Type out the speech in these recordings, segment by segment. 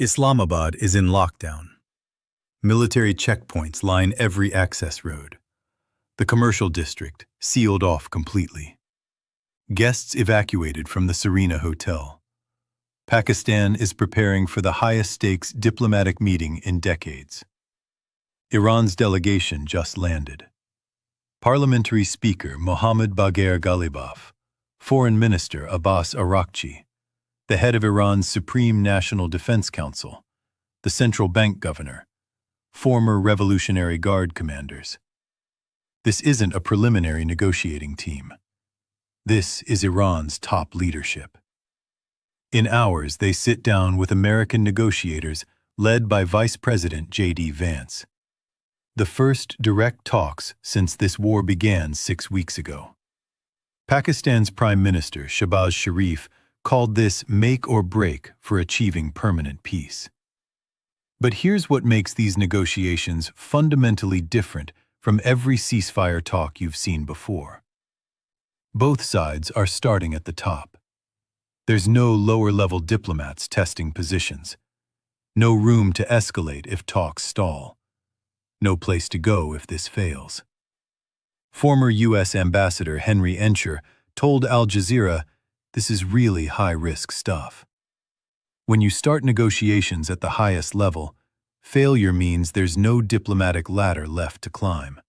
Islamabad is in lockdown. Military checkpoints line every access road. The commercial district sealed off completely. Guests evacuated from the Serena Hotel. Pakistan is preparing for the highest-stakes diplomatic meeting in decades. Iran's delegation just landed. Parliamentary Speaker Mohammad Bagher Ghalibaf, Foreign Minister Abbas Araghchi, the head of Iran's Supreme National Defense Council, the central bank governor, former Revolutionary Guard commanders. This isn't a preliminary negotiating team. This is Iran's top leadership. In hours, they sit down with American negotiators led by Vice President JD Vance. The first direct talks since this war began 6 weeks ago. Pakistan's Prime Minister Shehbaz Sharif called this make or break for achieving permanent peace. But here's what makes these negotiations fundamentally different from every ceasefire talk you've seen before. Both sides are starting at the top. There's no lower-level diplomats testing positions. No room to escalate if talks stall. No place to go if this fails. Former U.S. Ambassador Henry Ensher told Al Jazeera, "This is really high-risk stuff." When you start negotiations at the highest level, failure means there's no diplomatic ladder left to climb.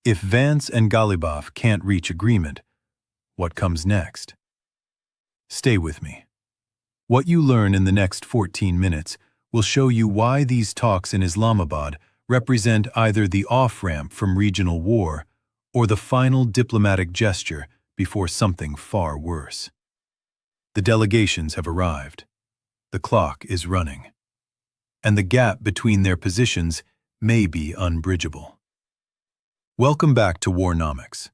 If Vance and Ghalibaf can't reach agreement, what comes next? Stay with me. What you learn in the next 14 minutes will show you why these talks in Islamabad represent either the off-ramp from regional war or the final diplomatic gesture before something far worse. The delegations have arrived. The clock is running. And the gap between their positions may be unbridgeable. Welcome back to Warnomics.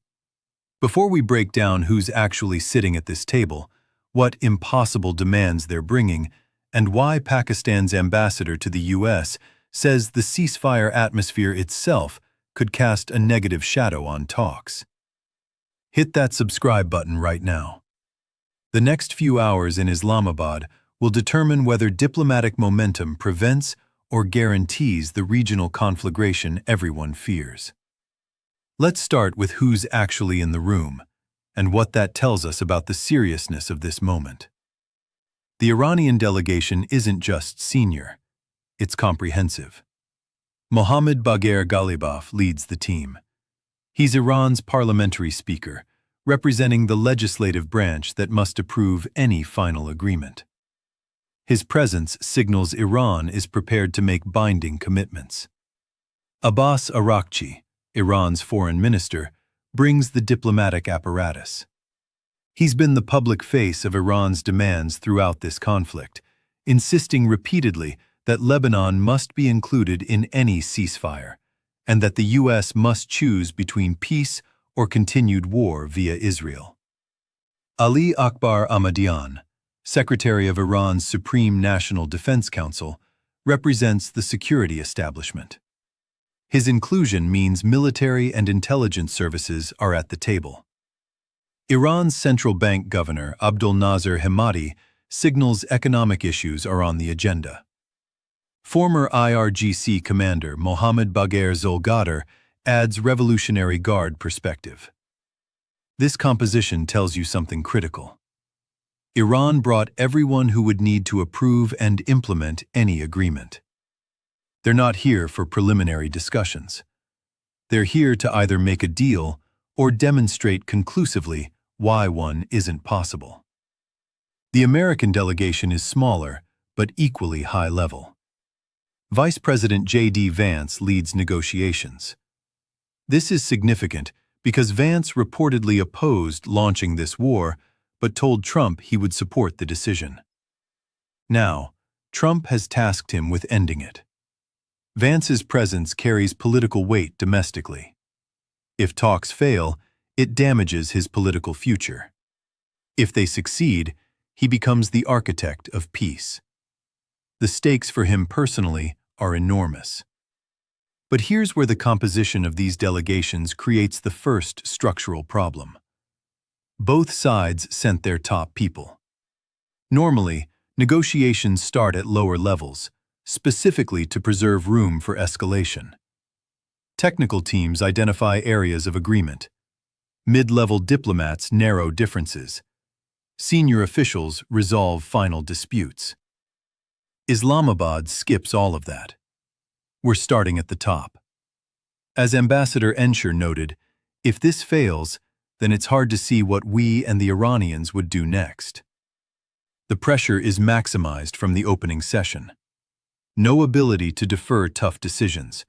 Before we break down who's actually sitting at this table, what impossible demands they're bringing, and why Pakistan's ambassador to the U.S. says the ceasefire atmosphere itself could cast a negative shadow on talks. Hit that subscribe button right now. The next few hours in Islamabad will determine whether diplomatic momentum prevents or guarantees the regional conflagration everyone fears. Let's start with who's actually in the room and what that tells us about the seriousness of this moment. The Iranian delegation isn't just senior, it's comprehensive. Mohammad Bagher Ghalibaf leads the team. He's Iran's parliamentary speaker, representing the legislative branch that must approve any final agreement. His presence signals Iran is prepared to make binding commitments. Abbas Araghchi, Iran's foreign minister, brings the diplomatic apparatus. He's been the public face of Iran's demands throughout this conflict, insisting repeatedly that Lebanon must be included in any ceasefire, and that the U.S. must choose between peace or continued war via Israel. Ali Akbar Ahmadian, Secretary of Iran's Supreme National Defense Council, represents the security establishment. His inclusion means military and intelligence services are at the table. Iran's central bank governor Abdul Nasser Hemati signals economic issues are on the agenda. Former IRGC commander Mohammad Bagher Zolgadar adds Revolutionary Guard perspective. This composition tells you something critical. Iran brought everyone who would need to approve and implement any agreement. They're not here for preliminary discussions. They're here to either make a deal or demonstrate conclusively why one isn't possible. The American delegation is smaller, but equally high level. Vice President JD Vance leads negotiations. This is significant because Vance reportedly opposed launching this war, but told Trump he would support the decision. Now, Trump has tasked him with ending it. Vance's presence carries political weight domestically. If talks fail, it damages his political future. If they succeed, he becomes the architect of peace. The stakes for him personally are enormous. But here's where the composition of these delegations creates the first structural problem. Both sides sent their top people. Normally, Negotiations start at lower levels, specifically to preserve room for escalation. Technical teams identify areas of agreement. Mid-level diplomats narrow differences. Senior officials resolve final disputes. Islamabad skips all of that. We're starting at the top. As Ambassador Ensher noted, if this fails, then it's hard to see what we and the Iranians would do next. The pressure is maximized from the opening session. No ability to defer tough decisions.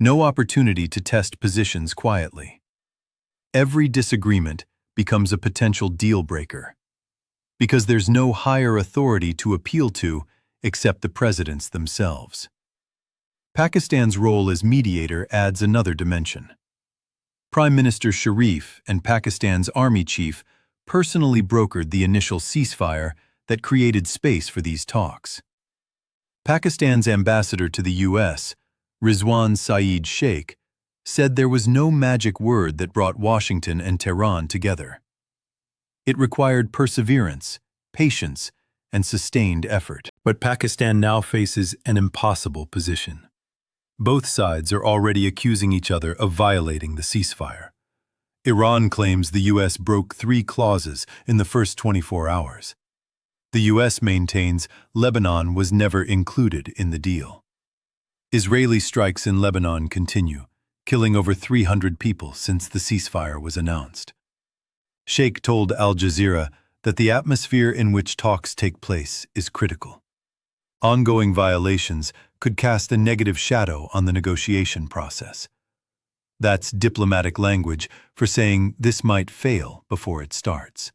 No opportunity to test positions quietly. Every disagreement becomes a potential deal breaker, because there's no higher authority to appeal to except the presidents themselves. Pakistan's role as mediator adds another dimension. Prime Minister Sharif and Pakistan's army chief personally brokered the initial ceasefire that created space for these talks. Pakistan's ambassador to the U.S., Rizwan Saeed Sheikh, said there was no magic word that brought Washington and Tehran together. It required perseverance, patience, and sustained effort. But Pakistan now faces an impossible position. Both sides are already accusing each other of violating the ceasefire. Iran claims the U.S. broke 3 clauses in the first 24 hours. The U.S. maintains Lebanon was never included in the deal. Israeli strikes in Lebanon continue, killing over 300 people since the ceasefire was announced. Sheikh told Al Jazeera that the atmosphere in which talks take place is critical. Ongoing violations could cast a negative shadow on the negotiation process. That's diplomatic language for saying this might fail before it starts.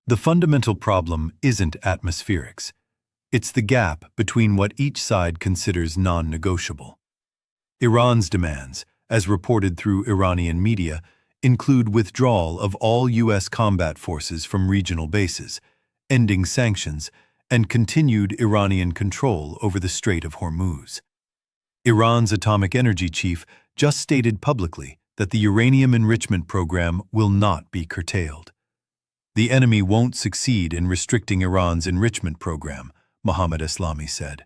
The fundamental problem isn't atmospherics. It's the gap between what each side considers non-negotiable. Iran's demands, as reported through Iranian media, include withdrawal of all U.S. combat forces from regional bases, ending sanctions, and continued Iranian control over the Strait of Hormuz. Iran's atomic energy chief just stated publicly that the uranium enrichment program will not be curtailed. The enemy won't succeed in restricting Iran's enrichment program, Mohammad said.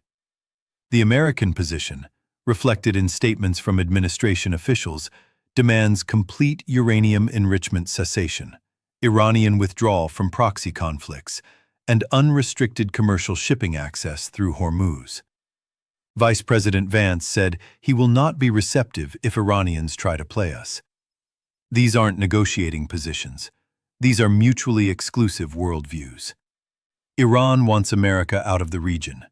The American position, reflected in statements from administration officials, demands complete uranium enrichment cessation, Iranian withdrawal from proxy conflicts, and unrestricted commercial shipping access through Hormuz. Vice President Vance said he will not be receptive if Iranians try to play us. These aren't negotiating positions. These are mutually exclusive worldviews. Iran wants America out of the region.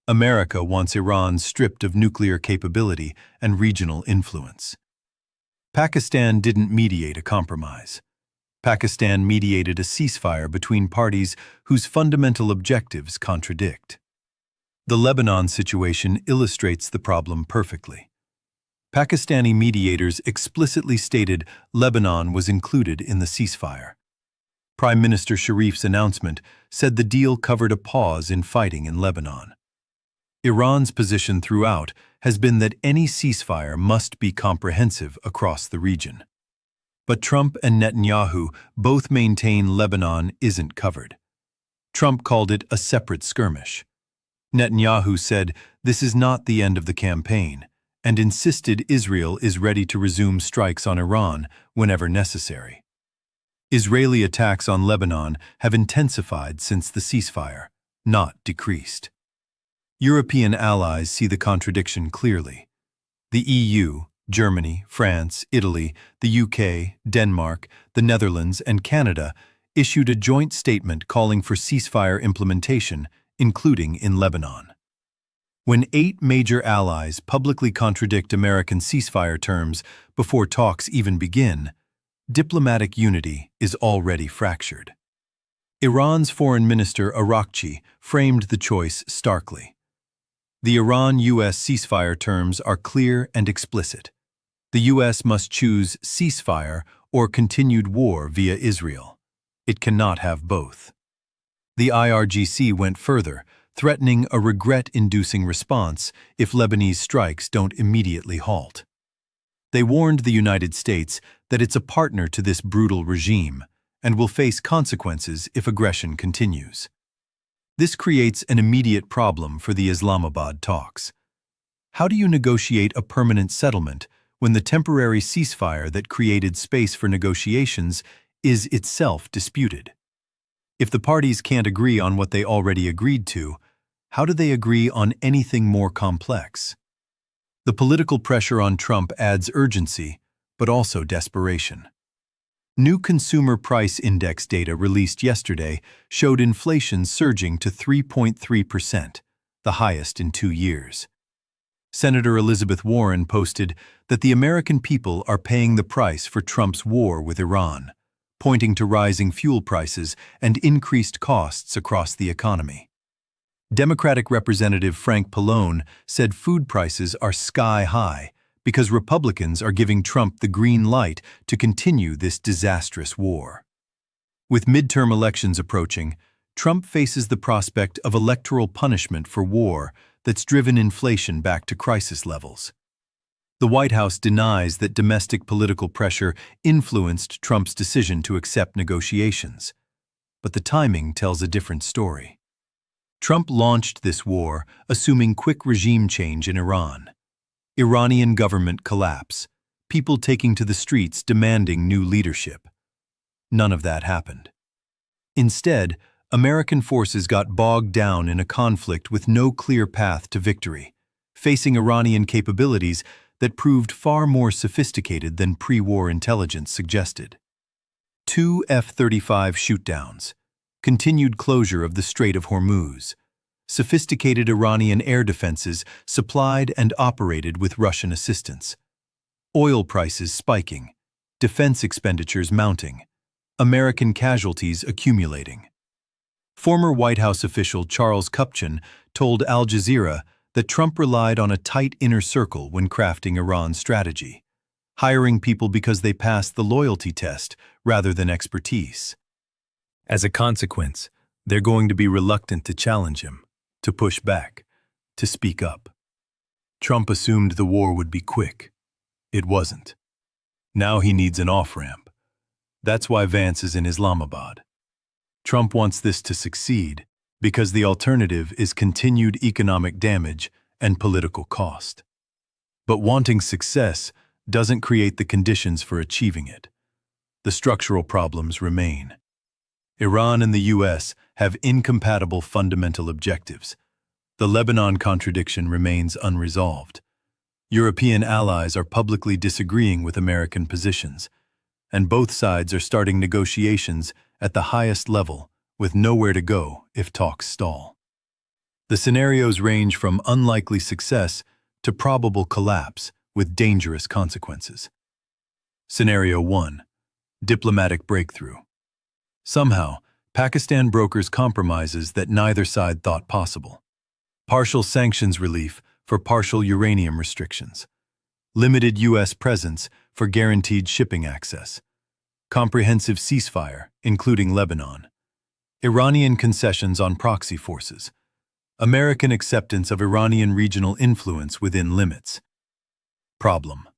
America wants Iran stripped of nuclear capability and regional influence. Pakistan didn't mediate a compromise. Pakistan mediated a ceasefire between parties whose fundamental objectives contradict. The Lebanon situation illustrates the problem perfectly. Pakistani mediators explicitly stated Lebanon was included in the ceasefire. Prime Minister Sharif's announcement said the deal covered a pause in fighting in Lebanon. Iran's position throughout has been that any ceasefire must be comprehensive across the region. But Trump and Netanyahu both maintain Lebanon isn't covered. Trump called it a separate skirmish. Netanyahu said this is not the end of the campaign and insisted Israel is ready to resume strikes on Iran whenever necessary. Israeli attacks on Lebanon have intensified since the ceasefire, not decreased. European allies see the contradiction clearly. The EU, Germany, France, Italy, the UK, Denmark, the Netherlands, and Canada issued a joint statement calling for ceasefire implementation, including in Lebanon. When 8 major allies publicly contradict American ceasefire terms before talks even begin, diplomatic unity is already fractured. Iran's Foreign Minister Araghchi framed the choice starkly. The Iran-US ceasefire terms are clear and explicit. The U.S. must choose ceasefire or continued war via Israel. It cannot have both. The IRGC went further, threatening a regret-inducing response if Lebanese strikes don't immediately halt. They warned the United States that it's a partner to this brutal regime and will face consequences if aggression continues. This creates an immediate problem for the Islamabad talks. How do you negotiate a permanent settlement when the temporary ceasefire that created space for negotiations is itself disputed? If the parties can't agree on what they already agreed to, how do they agree on anything more complex? The political pressure on Trump adds urgency, but also desperation. New Consumer Price Index data released yesterday showed inflation surging to 3.3%, the highest in 2 years. Senator Elizabeth Warren posted that the American people are paying the price for Trump's war with Iran, pointing to rising fuel prices and increased costs across the economy. Democratic Representative Frank Pallone said food prices are sky-high because Republicans are giving Trump the green light to continue this disastrous war. With midterm elections approaching, Trump faces the prospect of electoral punishment for war that's driven inflation back to crisis levels. The White House denies that domestic political pressure influenced Trump's decision to accept negotiations, but the timing tells a different story. Trump launched this war assuming quick regime change in Iran. Iranian government collapse, people taking to the streets demanding new leadership. None of that happened. Instead, American forces got bogged down in a conflict with no clear path to victory, facing Iranian capabilities that proved far more sophisticated than pre-war intelligence suggested. 2 F-35 shootdowns, continued closure of the Strait of Hormuz, sophisticated Iranian air defenses supplied and operated with Russian assistance, oil prices spiking, defense expenditures mounting, American casualties accumulating. Former White House official Charles Kupchan told Al Jazeera that Trump relied on a tight inner circle when crafting Iran's strategy, hiring people because they passed the loyalty test rather than expertise. As a consequence, they're going to be reluctant to challenge him, to push back, to speak up. Trump assumed the war would be quick. It wasn't. Now he needs an off-ramp. That's why Vance is in Islamabad. Trump wants this to succeed because the alternative is continued economic damage and political cost. But wanting success doesn't create the conditions for achieving it. The structural problems remain. Iran and the U.S. have incompatible fundamental objectives. The Lebanon contradiction remains unresolved. European allies are publicly disagreeing with American positions, and both sides are starting negotiations at the highest level with nowhere to go if talks stall. The scenarios range from unlikely success to probable collapse with dangerous consequences. Scenario 1. Diplomatic breakthrough. Somehow, Pakistan brokers compromises that neither side thought possible. Partial sanctions relief for partial uranium restrictions. Limited U.S. presence for guaranteed shipping access. Comprehensive ceasefire, including Lebanon. Iranian concessions on proxy forces. American acceptance of Iranian regional influence within limits. Problem.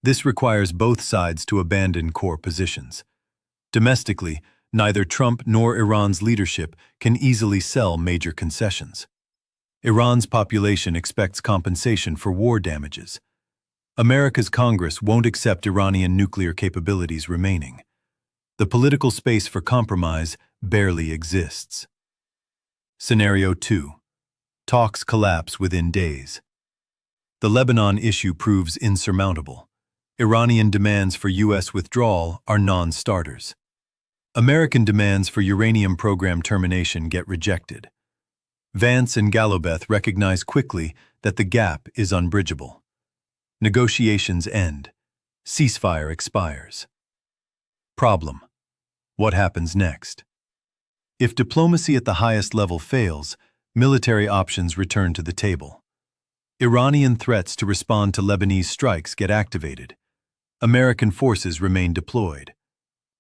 This requires both sides to abandon core positions. Domestically, neither Trump nor Iran's leadership can easily sell major concessions. Iran's population expects compensation for war damages. America's Congress won't accept Iranian nuclear capabilities remaining. The political space for compromise barely exists. Scenario 2. Talks collapse within days. The Lebanon issue proves insurmountable. Iranian demands for U.S. withdrawal are non-starters. American demands for uranium program termination get rejected. Vance and Ghalibaf recognize quickly that the gap is unbridgeable. Negotiations end. Ceasefire expires. Problem. What happens next? If diplomacy at the highest level fails, military options return to the table. Iranian threats to respond to Lebanese strikes get activated. American forces remain deployed.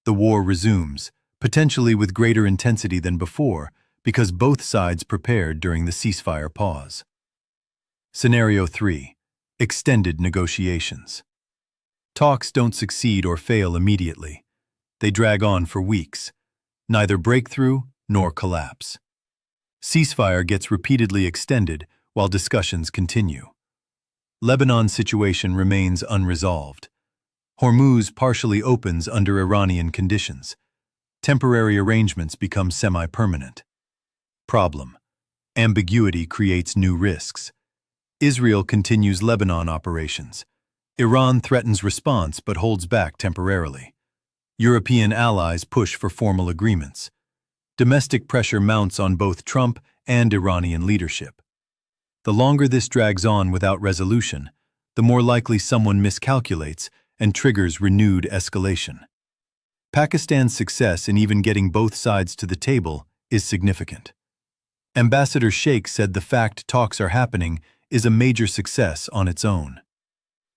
The war resumes, potentially with greater intensity than before, because both sides prepared during the ceasefire pause. Scenario 3. Extended negotiations. Talks don't succeed or fail immediately. They drag on for weeks. Neither breakthrough nor collapse. Ceasefire gets repeatedly extended while discussions continue. Lebanon's situation remains unresolved. Hormuz partially opens under Iranian conditions. Temporary arrangements become semi-permanent. Problem: ambiguity creates new risks. Israel continues Lebanon operations. Iran threatens response but holds back temporarily. European allies push for formal agreements. Domestic pressure mounts on both Trump and Iranian leadership. The longer this drags on without resolution, the more likely someone miscalculates and triggers renewed escalation. Pakistan's success in even getting both sides to the table is significant. Ambassador Sheikh said the fact talks are happening is a major success on its own.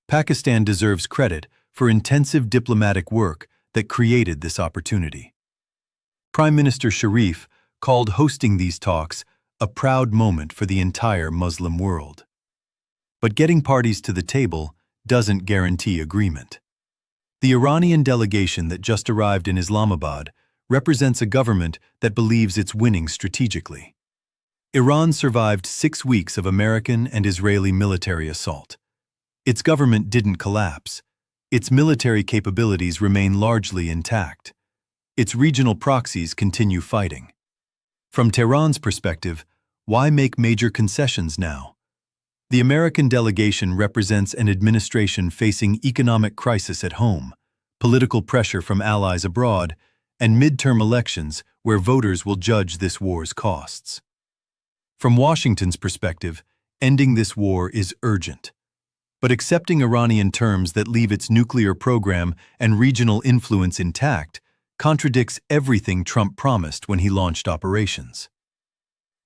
Pakistan deserves credit for intensive diplomatic work that created this opportunity. Prime Minister Sharif called hosting these talks a proud moment for the entire Muslim world. But getting parties to the table doesn't guarantee agreement. The Iranian delegation that just arrived in Islamabad represents a government that believes it's winning strategically. Iran survived 6 weeks of American and Israeli military assault. Its government didn't collapse. Its military capabilities remain largely intact. Its regional proxies continue fighting. From Tehran's perspective, why make major concessions now? The American delegation represents an administration facing economic crisis at home, political pressure from allies abroad, and midterm elections where voters will judge this war's costs. From Washington's perspective, ending this war is urgent. But accepting Iranian terms that leave its nuclear program and regional influence intact contradicts everything Trump promised when he launched operations.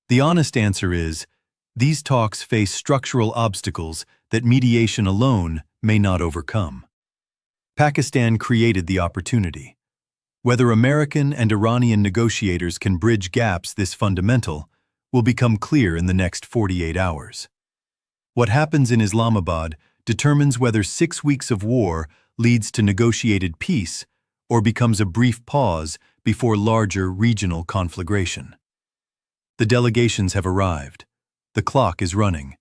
The honest answer is, these talks face structural obstacles that mediation alone may not overcome. Pakistan created the opportunity. Whether American and Iranian negotiators can bridge gaps this fundamental will become clear in the next 48 hours. What happens in Islamabad determines whether 6 weeks of war leads to negotiated peace or becomes a brief pause before larger regional conflagration. The delegations have arrived, the clock is running,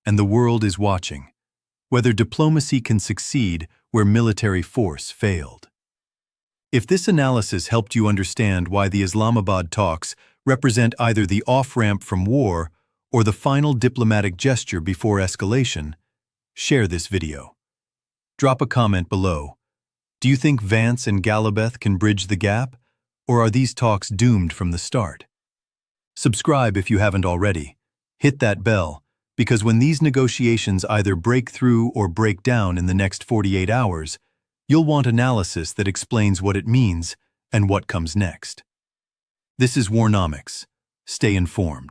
and the world is watching, whether diplomacy can succeed where military force failed. If this analysis helped you understand why the Islamabad talks represent either the off-ramp from war or the final diplomatic gesture before escalation, share this video. Drop a comment below. Do you think Vance and Ghalibaf can bridge the gap, or are these talks doomed from the start? Subscribe if you haven't already. Hit that bell, because when these negotiations either break through or break down in the next 48 hours, you'll want analysis that explains what it means and what comes next. This is Warnomics. Stay informed.